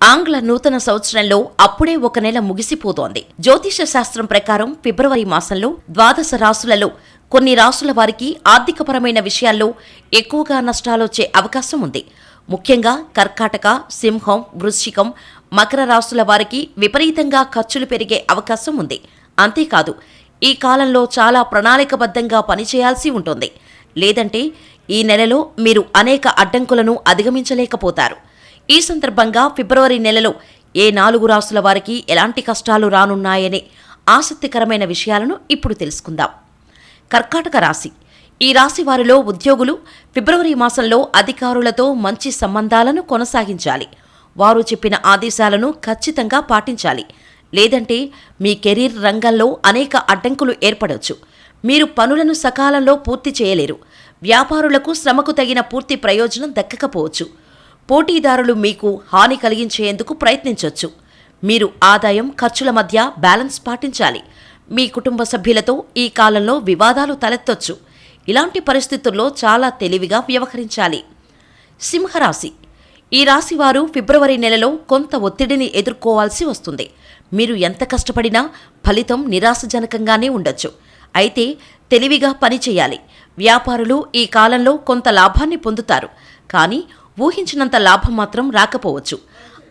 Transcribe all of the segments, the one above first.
ఆంగ్ల నూతన సంవత్సరంలో అప్పుడే ఒక నెల ముగిసిపోతోంది. జ్యోతిష శాస్త్రం ప్రకారం ఫిబ్రవరి మాసంలో ద్వాదశ రాశులలో కొన్ని రాశుల వారికి ఆర్థికపరమైన విషయాల్లో ఎక్కువగా నష్టాలొచ్చే అవకాశం ఉంది. ముఖ్యంగా కర్కాటక, సింహం, వృశ్చికం, మకర రాశుల వారికి విపరీతంగా ఖర్చులు పెరిగే అవకాశం ఉంది. అంతేకాదు, ఈ కాలంలో చాలా ప్రణాళికబద్ధంగా పనిచేయాల్సి ఉంటుంది. లేదంటే ఈ నెలలో మీరు అనేక అడ్డంకులను అధిగమించలేకపోతారు. ఈ సందర్భంగా ఫిబ్రవరి నెలలో ఏ 4 రాశుల వారికి ఎలాంటి కష్టాలు రానున్నాయనే ఆసక్తికరమైన విషయాలను ఇప్పుడు తెలుసుకుందాం. కర్కాటక రాశి. ఈ రాశి వారిలో ఉద్యోగులు ఫిబ్రవరి మాసంలో అధికారులతో మంచి సంబంధాలను కొనసాగించాలి. వారు చెప్పిన ఆదేశాలను ఖచ్చితంగా పాటించాలి. లేదంటే మీ కెరీర్ రంగంలో అనేక అడ్డంకులు ఏర్పడవచ్చు. మీరు పనులను సకాలంలో పూర్తి చేయలేరు. వ్యాపారులకు శ్రమకు తగిన పూర్తి ప్రయోజనం దక్కకపోవచ్చు. పోటీదారులు మీకు హాని కలిగించేందుకు ప్రయత్నించవచ్చు. మీరు ఆదాయం, ఖర్చుల మధ్య బ్యాలెన్స్ పాటించాలి. మీ కుటుంబ సభ్యులతో ఈ కాలంలో వివాదాలు తలెత్తొచ్చు. ఇలాంటి పరిస్థితుల్లో చాలా తెలివిగా వ్యవహరించాలి. సింహరాశి. ఈ రాశి వారు ఫిబ్రవరి నెలలో కొంత ఒత్తిడిని ఎదుర్కోవాల్సి వస్తుంది. మీరు ఎంత కష్టపడినా ఫలితం నిరాశజనకంగానే ఉండొచ్చు. అయితే తెలివిగా పనిచేయాలి. వ్యాపారులు ఈ కాలంలో కొంత లాభాన్ని పొందుతారు. కానీ ఊహించినంత లాభం మాత్రం రాకపోవచ్చు.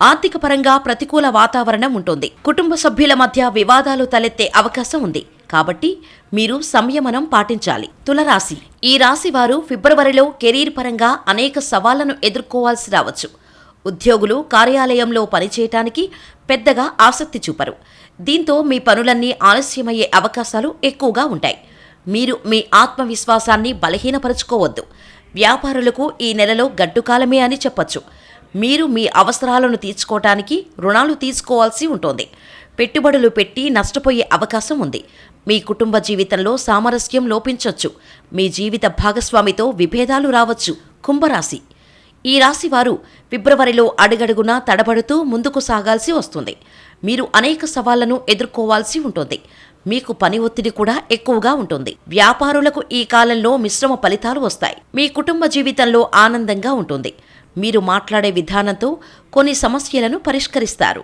ఆర్థికపరంగా ప్రతికూల వాతావరణం ఉంటుంది. కుటుంబ సభ్యుల మధ్య వివాదాలు తలెత్తే అవకాశం ఉంది. కాబట్టి మీరు సంయమనం పాటించాలి. తులరాశి. ఈ రాశి వారు ఫిబ్రవరిలో కెరీర్ పరంగా అనేక సవాళ్లను ఎదుర్కోవాల్సి రావచ్చు. ఉద్యోగులు కార్యాలయంలో పనిచేయటానికి పెద్దగా ఆసక్తి చూపరు. దీంతో మీ పనులన్నీ ఆలస్యమయ్యే అవకాశాలు ఎక్కువగా ఉంటాయి. మీరు మీ ఆత్మవిశ్వాసాన్ని బలహీనపరుచుకోవద్దు. వ్యాపారులకు ఈ నెలలో గడ్డుకాలమే అని చెప్పొచ్చు. మీరు మీ అవసరాలను తీర్చుకోవటానికి రుణాలు తీసుకోవాల్సి ఉంటుంది. పెట్టుబడులు పెట్టి నష్టపోయే అవకాశం ఉంది. మీ కుటుంబ జీవితంలో సామరస్యం లోపించొచ్చు. మీ జీవిత భాగస్వామితో విభేదాలు రావచ్చు. కుంభరాశి. ఈ రాశి వారు ఫిబ్రవరిలో అడుగడుగునా తడబడుతూ ముందుకు సాగాల్సి వస్తుంది. మీరు అనేక సవాళ్లను ఎదుర్కోవాల్సి ఉంటుంది. మీకు పని ఒత్తిడి కూడా ఎక్కువగా ఉంటుంది. వ్యాపారులకు ఈ కాలంలో మిశ్రమ ఫలితాలు వస్తాయి. మీ కుటుంబ జీవితంలో ఆనందంగా ఉంటుంది. మీరు మాట్లాడే విధానంతో కొన్ని సమస్యలను పరిష్కరిస్తారు.